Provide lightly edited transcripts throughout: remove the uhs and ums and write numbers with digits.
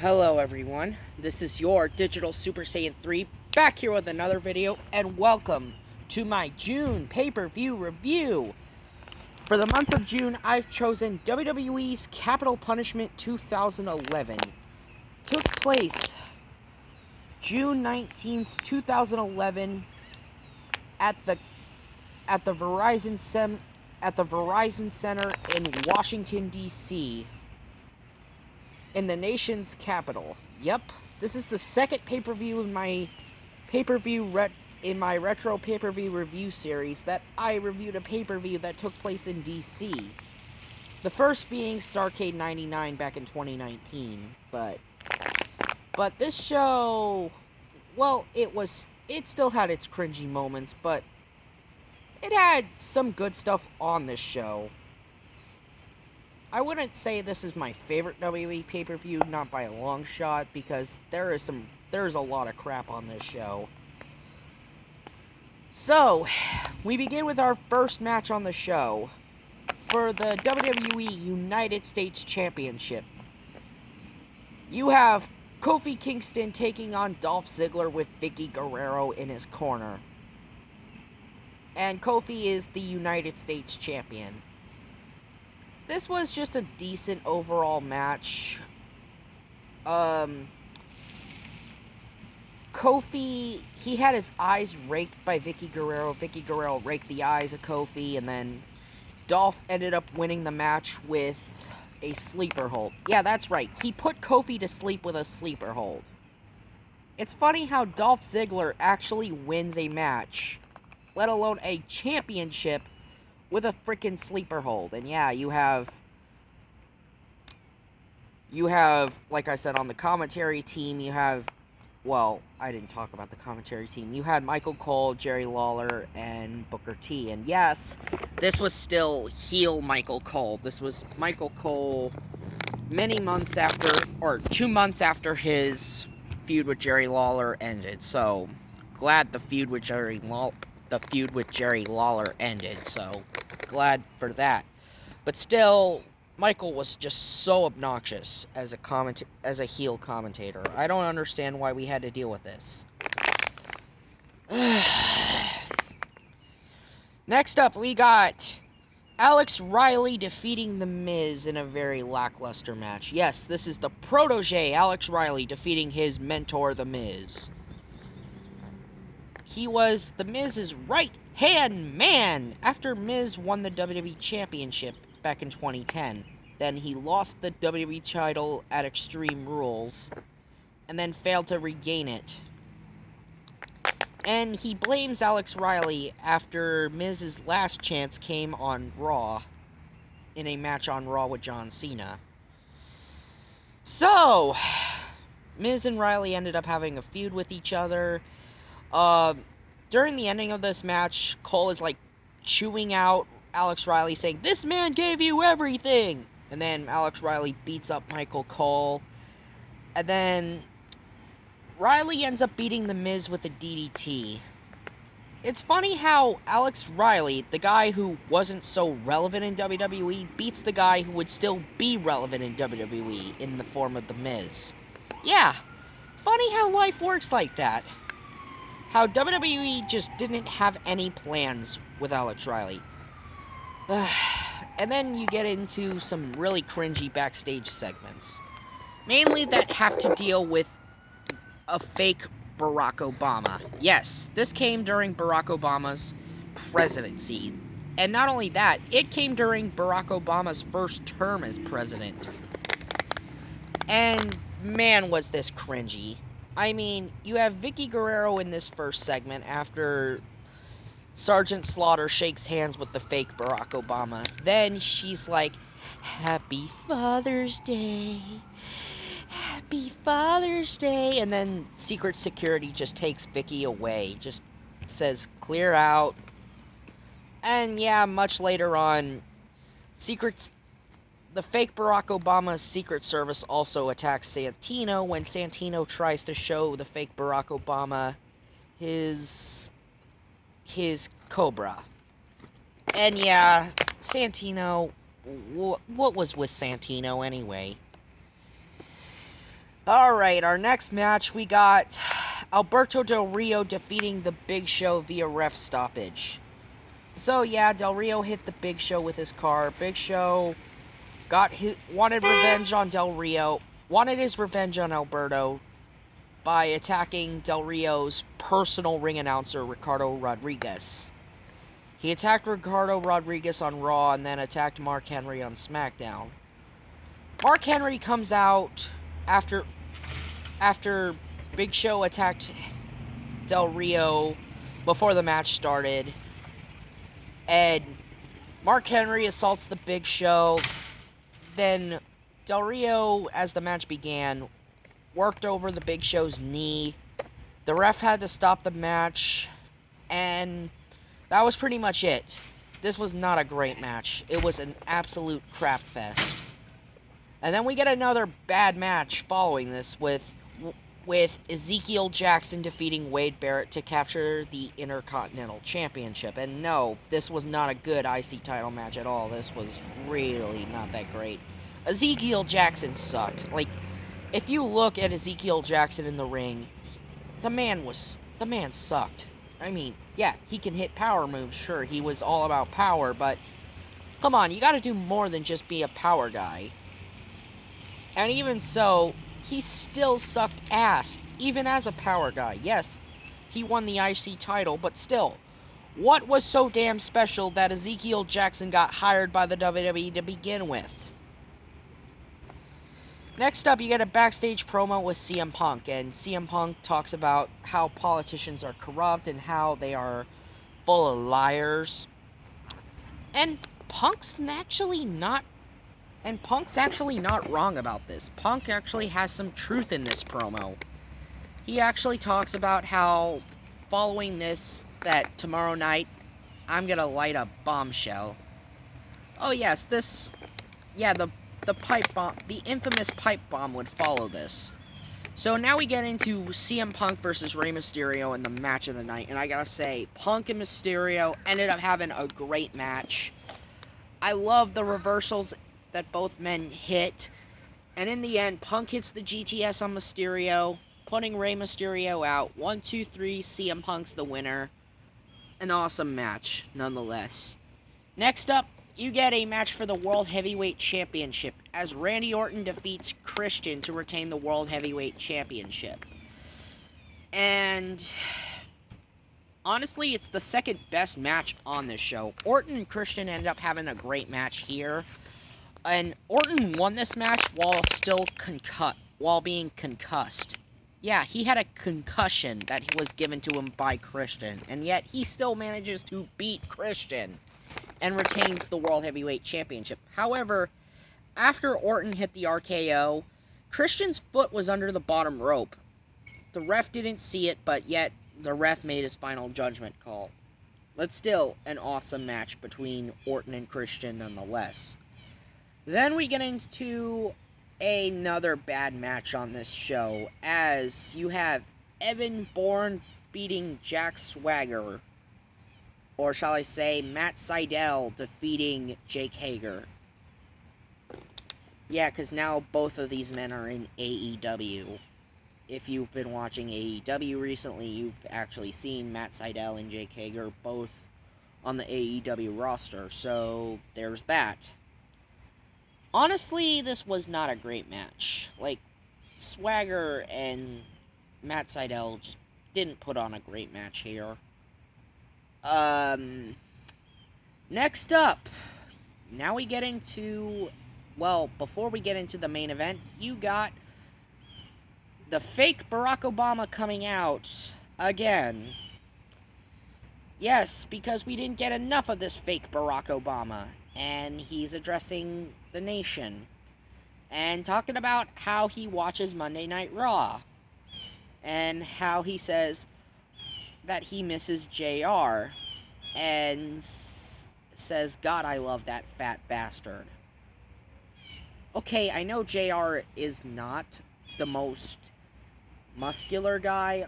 Hello everyone, this is your Digital Super Saiyan 3 back here with another video, and welcome to my June pay-per-view review. For the month of June, I've chosen WWE's Capitol Punishment 2011. Took place June 19th, 2011 at the Verizon Center in Washington, D.C. in the nation's capital. Yep, this is the second pay-per-view in my retro pay-per-view review series that I reviewed a pay-per-view that took place in DC. The first being Starrcade 99 back in 2019, but this show, well, it still had its cringy moments, but it had some good stuff on this show. I wouldn't say this is my favorite WWE pay-per-view, not by a long shot, because there's a lot of crap on this show. So, we begin with our first match on the show for the WWE United States Championship. You have Kofi Kingston taking on Dolph Ziggler with Vicky Guerrero in his corner. And Kofi is the United States Champion. This was just a decent overall match. Kofi, he had his eyes raked by Vicky Guerrero. Vicky Guerrero raked the eyes of Kofi, and then Dolph ended up winning the match with a sleeper hold. Yeah, that's right. He put Kofi to sleep with a sleeper hold. It's funny how Dolph Ziggler actually wins a match, let alone a championship, with a freaking sleeper hold. And yeah, you have, like I said, on the commentary team, you have, well, I didn't talk about the commentary team. You had Michael Cole, Jerry Lawler, and Booker T. And yes, this was still heel Michael Cole. This was Michael Cole many months after, or 2 months after his feud with Jerry Lawler ended. So, glad the feud with Jerry Lawler ended. So, glad for that. But still, Michael was just so obnoxious as a heel commentator. I don't understand why we had to deal with this. Next up, we got Alex Riley defeating The Miz in a very lackluster match. Yes, this is the protege Alex Riley defeating his mentor, The Miz. He was The Miz's right-hand man after Miz won the WWE Championship back in 2010. Then he lost the WWE title at Extreme Rules, and then failed to regain it. And he blames Alex Riley after Miz's last chance came on Raw, in a match on Raw with John Cena. So, Miz and Riley ended up having a feud with each other. During the ending of this match, Cole is like chewing out Alex Riley, saying, "This man gave you everything!" And then Alex Riley beats up Michael Cole. And then Riley ends up beating The Miz with a DDT. It's funny how Alex Riley, the guy who wasn't so relevant in WWE, beats the guy who would still be relevant in WWE in the form of The Miz. Yeah, funny how life works like that. How WWE just didn't have any plans with Alex Riley. And then you get into some really cringy backstage segments. Mainly that have to deal with a fake Barack Obama. Yes, this came during Barack Obama's presidency. And not only that, it came during Barack Obama's first term as president. And man, was this cringy. I mean, you have Vicky Guerrero in this first segment after Sergeant Slaughter shakes hands with the fake Barack Obama. Then she's like, "Happy Father's Day. Happy Father's Day." And then Secret Security just takes Vicky away. Just says, "Clear out." And yeah, much later on, the fake Barack Obama's Secret Service also attacks Santino when Santino tries to show the fake Barack Obama his Cobra. And yeah, Santino, what was with Santino anyway? Alright, our next match, we got Alberto Del Rio defeating the Big Show via ref stoppage. So yeah, Del Rio hit the Big Show with his car. Big Show wanted revenge on Del Rio, wanted his revenge on Alberto by attacking Del Rio's personal ring announcer, Ricardo Rodriguez. He attacked Ricardo Rodriguez on Raw and then attacked Mark Henry on SmackDown. Mark Henry comes out after Big Show attacked Del Rio before the match started, and Mark Henry assaults the Big Show. Then Del Rio, as the match began, worked over the Big Show's knee. The ref had to stop the match, and that was pretty much it. This was not a great match. It was an absolute crap fest. And then we get another bad match following this with Ezekiel Jackson defeating Wade Barrett to capture the Intercontinental Championship. And no, this was not a good IC title match at all. This was really not that great. Ezekiel Jackson sucked. Like, if you look at Ezekiel Jackson in the ring, the man sucked. I mean, yeah, he can hit power moves, sure, he was all about power, but come on, you gotta do more than just be a power guy. And even so, he still sucked ass, even as a power guy. Yes, he won the IC title, but still, what was so damn special that Ezekiel Jackson got hired by the WWE to begin with? Next up, you get a backstage promo with CM Punk, and CM Punk talks about how politicians are corrupt and how they are full of liars. And Punk's actually not wrong about this. Punk actually has some truth in this promo. He actually talks about how following this, that tomorrow night, I'm gonna light a bombshell. Oh yes, the pipe bomb, the infamous pipe bomb would follow this. So now we get into CM Punk versus Rey Mysterio in the match of the night, and I gotta say, Punk and Mysterio ended up having a great match. I love the reversals that both men hit, and in the end, Punk hits the GTS on Mysterio, putting Rey Mysterio out. 1, 2, 3, CM Punk's the winner. An awesome match, nonetheless. Next up, you get a match for the World Heavyweight Championship, as Randy Orton defeats Christian to retain the World Heavyweight Championship. And honestly, it's the second best match on this show. Orton and Christian ended up having a great match here. And Orton won this match while being concussed. Yeah, he had a concussion that was given to him by Christian, and yet he still manages to beat Christian and retains the World Heavyweight Championship. However, after Orton hit the RKO, Christian's foot was under the bottom rope. The ref didn't see it, but yet the ref made his final judgment call. But still, an awesome match between Orton and Christian nonetheless. Then we get into another bad match on this show, as you have Evan Bourne beating Jack Swagger. Or shall I say, Matt Sydal defeating Jake Hager. Yeah, because now both of these men are in AEW. If you've been watching AEW recently, you've actually seen Matt Sydal and Jake Hager both on the AEW roster. So, there's that. Honestly, this was not a great match. Like, Swagger and Matt Sydal just didn't put on a great match here. Next up, now we get into, well, before we get into the main event, you got the fake Barack Obama coming out again. Yes, because we didn't get enough of this fake Barack Obama, and he's addressing the nation and talking about how he watches Monday Night Raw and how he says that he misses JR and says, God, I love that fat bastard. Okay, I know JR is not the most muscular guy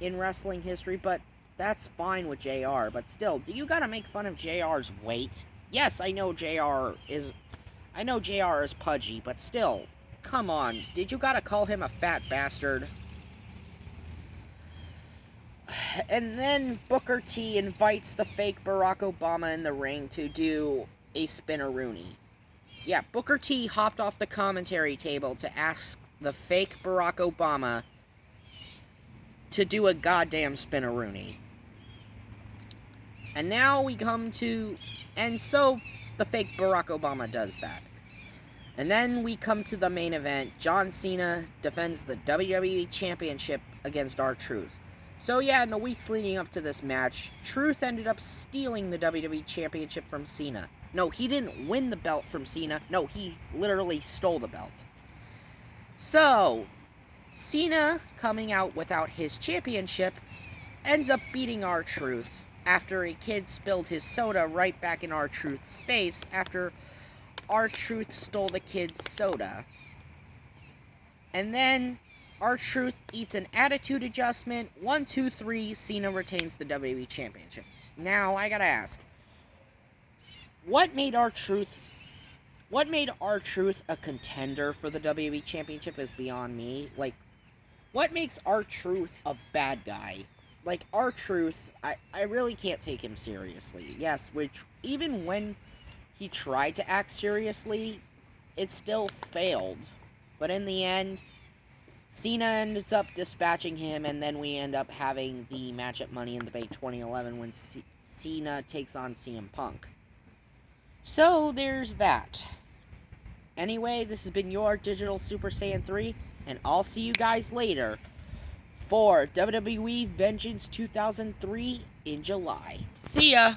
in wrestling history, but that's fine with JR. But still, do you gotta make fun of JR's weight? Yes, I know JR is pudgy, but still, come on, did you gotta call him a fat bastard? And then Booker T invites the fake Barack Obama in the ring to do a spinneroonie. Yeah, Booker T hopped off the commentary table to ask the fake Barack Obama to do a goddamn spinneroonie. And now we come to... And so, the fake Barack Obama does that. And then we come to the main event. John Cena defends the WWE Championship against R-Truth. So yeah, in the weeks leading up to this match, Truth ended up stealing the WWE Championship from Cena. No, he didn't win the belt from Cena. No, he literally stole the belt. So, Cena, coming out without his championship, ends up beating R-Truth after a kid spilled his soda right back in R-Truth's face after R-Truth stole the kid's soda. And then R-Truth eats an attitude adjustment. 1, 2, 3, Cena retains the WWE Championship. Now, I gotta ask, what made R-Truth a contender for the WWE Championship is beyond me. Like, what makes R-Truth a bad guy? Like, R-Truth, I really can't take him seriously. Yes, which, even when he tried to act seriously, it still failed. But in the end, Cena ends up dispatching him, and then we end up having the match at Money in the Bank 2011 when Cena takes on CM Punk. So, there's that. Anyway, this has been your Digital Super Saiyan 3, and I'll see you guys later for WWE Vengeance 2003 in July. See ya!